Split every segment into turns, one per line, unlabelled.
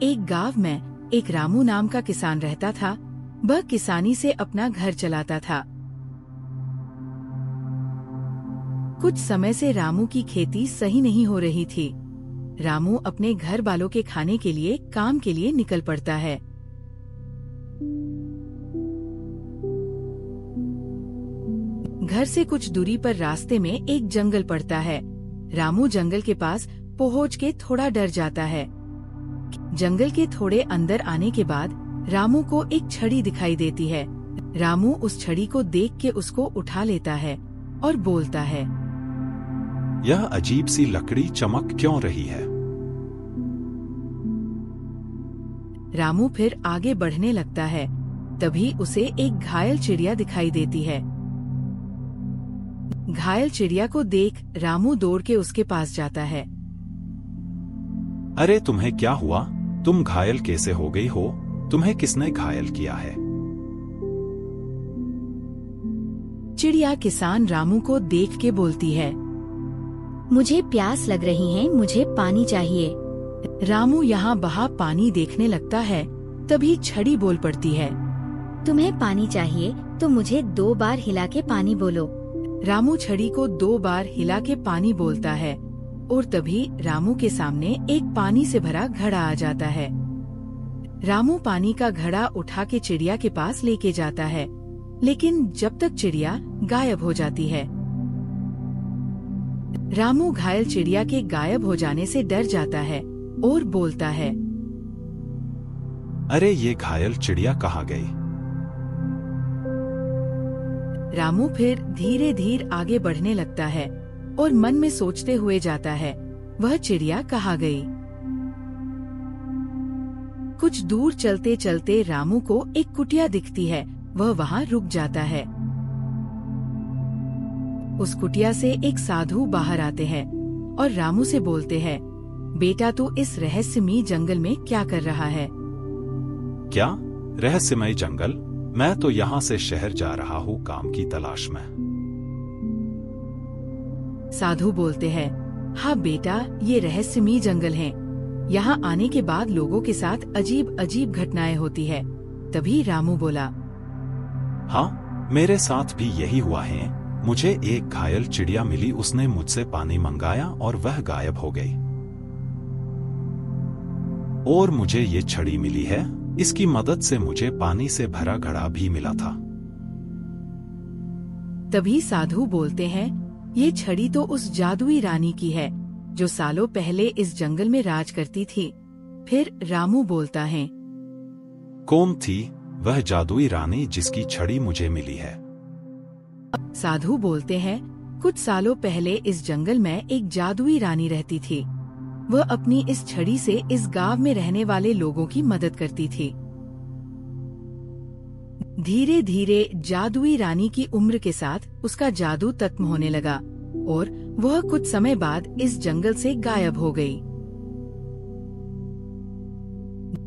एक गांव में एक रामू नाम का किसान रहता था। वह किसानी से अपना घर चलाता था। कुछ समय से रामू की खेती सही नहीं हो रही थी। रामू अपने घर वालों के खाने के लिए काम के लिए निकल पड़ता है। घर से कुछ दूरी पर रास्ते में एक जंगल पड़ता है। रामू जंगल के पास पहुंच के थोड़ा डर जाता है। जंगल के थोड़े अंदर आने के बाद रामू को एक छड़ी दिखाई देती है। रामू उस छड़ी को देख के उसको उठा लेता है और बोलता है,
यह अजीब सी लकड़ी चमक क्यों रही है?
रामू फिर आगे बढ़ने लगता है। तभी उसे एक घायल चिड़िया दिखाई देती है। घायल चिड़िया को देख रामू दौड़ के उसके पास जाता है।
अरे तुम्हें क्या हुआ? तुम घायल कैसे हो गई हो? तुम्हें किसने घायल किया है?
चिड़िया किसान रामू को देख के बोलती है,
मुझे प्यास लग रही है, मुझे पानी चाहिए।
रामू यहाँ बहा पानी देखने लगता है। तभी छड़ी बोल पड़ती है,
तुम्हें पानी चाहिए तो मुझे 2 बार हिला के पानी बोलो।
रामू छड़ी को 2 बार हिला के पानी बोलता है और तभी रामू के सामने एक पानी से भरा घड़ा आ जाता है। रामू पानी का घड़ा उठा के चिड़िया के पास लेके जाता है, लेकिन जब तक चिड़िया गायब हो जाती है। रामू घायल चिड़िया के गायब हो जाने से डर जाता है और बोलता है,
अरे ये घायल चिड़िया कहाँ गई?
रामू फिर धीरे धीरे आगे बढ़ने लगता है और मन में सोचते हुए जाता है, वह चिड़िया कहाँ गई? कुछ दूर चलते चलते रामू को एक कुटिया दिखती है। वह वहाँ रुक जाता है। उस कुटिया से एक साधु बाहर आते हैं और रामू से बोलते हैं, बेटा तू इस रहस्यमयी जंगल में क्या कर रहा है?
क्या रहस्यमय जंगल? मैं तो यहाँ से शहर जा रहा हूँ काम की तलाश में।
साधु बोलते हैं, हाँ बेटा, ये रहस्यमयी जंगल है। यहाँ आने के बाद लोगों के साथ अजीब अजीब घटनाएं होती है। तभी रामू बोला,
हाँ, मेरे साथ भी यही हुआ है। मुझे एक घायल चिड़िया मिली, उसने मुझसे पानी मंगाया और वह गायब हो गई। और मुझे ये छड़ी मिली है, इसकी मदद से मुझे पानी से भरा घड़ा भी मिला था।
तभी साधु बोलते हैं, ये छड़ी तो उस जादुई रानी की है जो सालों पहले इस जंगल में राज करती थी। फिर रामू बोलता है,
कौन थी वह जादुई रानी जिसकी छड़ी मुझे मिली है?
साधु बोलते हैं, कुछ सालों पहले इस जंगल में एक जादुई रानी रहती थी। वह अपनी इस छड़ी से इस गांव में रहने वाले लोगों की मदद करती थी। धीरे धीरे जादुई रानी की उम्र के साथ उसका जादू खत्म होने लगा और वह कुछ समय बाद इस जंगल से गायब हो गई।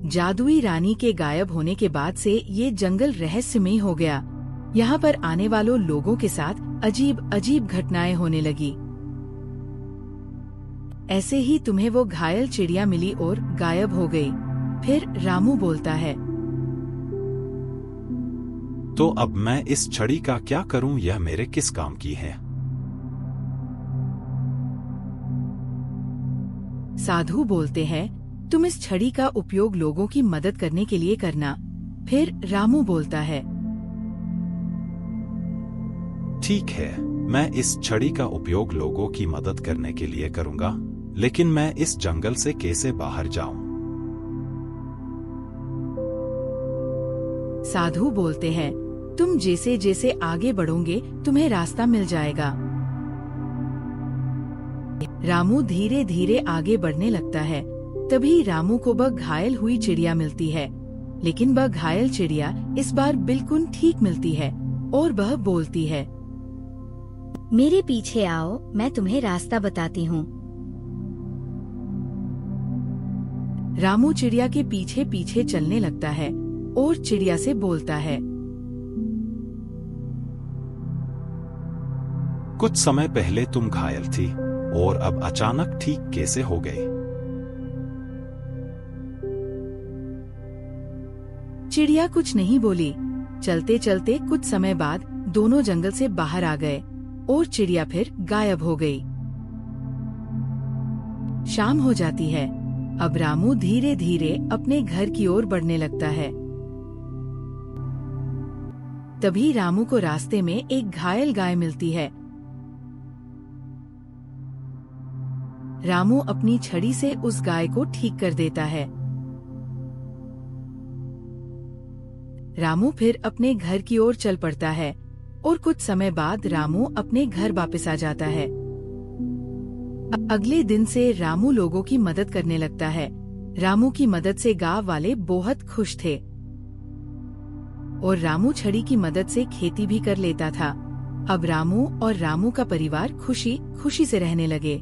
जादुई रानी के गायब होने के बाद से ये जंगल रहस्यमय हो गया। यहाँ पर आने वालों लोगों के साथ अजीब अजीब घटनाएं होने लगी। ऐसे ही तुम्हें वो घायल चिड़िया मिली और गायब हो गई। फिर रामू बोलता है,
तो अब मैं इस छड़ी का क्या करूं? यह मेरे किस काम की है?
साधु बोलते हैं, तुम इस छड़ी का उपयोग लोगों की मदद करने के लिए करना। फिर रामू बोलता है,
ठीक है, मैं इस छड़ी का उपयोग लोगों की मदद करने के लिए करूंगा, लेकिन मैं इस जंगल से कैसे बाहर जाऊं?
साधु बोलते हैं, तुम जैसे जैसे आगे बढ़ोगे तुम्हें रास्ता मिल जाएगा। रामू धीरे धीरे आगे बढ़ने लगता है। तभी रामू को वह घायल हुई चिड़िया मिलती है, लेकिन वह घायल चिड़िया इस बार बिल्कुल ठीक मिलती है और वह बोलती है,
मेरे पीछे आओ, मैं तुम्हें रास्ता बताती हूँ।
रामू चिड़िया के पीछे पीछे चलने लगता है और चिड़िया से बोलता है,
कुछ समय पहले तुम घायल थी और अब अचानक ठीक कैसे हो गई?
चिड़िया कुछ नहीं बोली। चलते चलते कुछ समय बाद दोनों जंगल से बाहर आ गए और चिड़िया फिर गायब हो गई। शाम हो जाती है। अब रामू धीरे धीरे अपने घर की ओर बढ़ने लगता है। तभी रामू को रास्ते में एक घायल गाय मिलती है। रामू अपनी छड़ी से उस गाय को ठीक कर देता है। रामू फिर अपने घर की ओर चल पड़ता है और कुछ समय बाद रामू अपने घर वापस आ जाता है। अगले दिन से रामू लोगों की मदद करने लगता है। रामू की मदद से गांव वाले बहुत खुश थे और रामू छड़ी की मदद से खेती भी कर लेता था। अब रामू और रामू का परिवार खुशी खुशी से रहने लगे।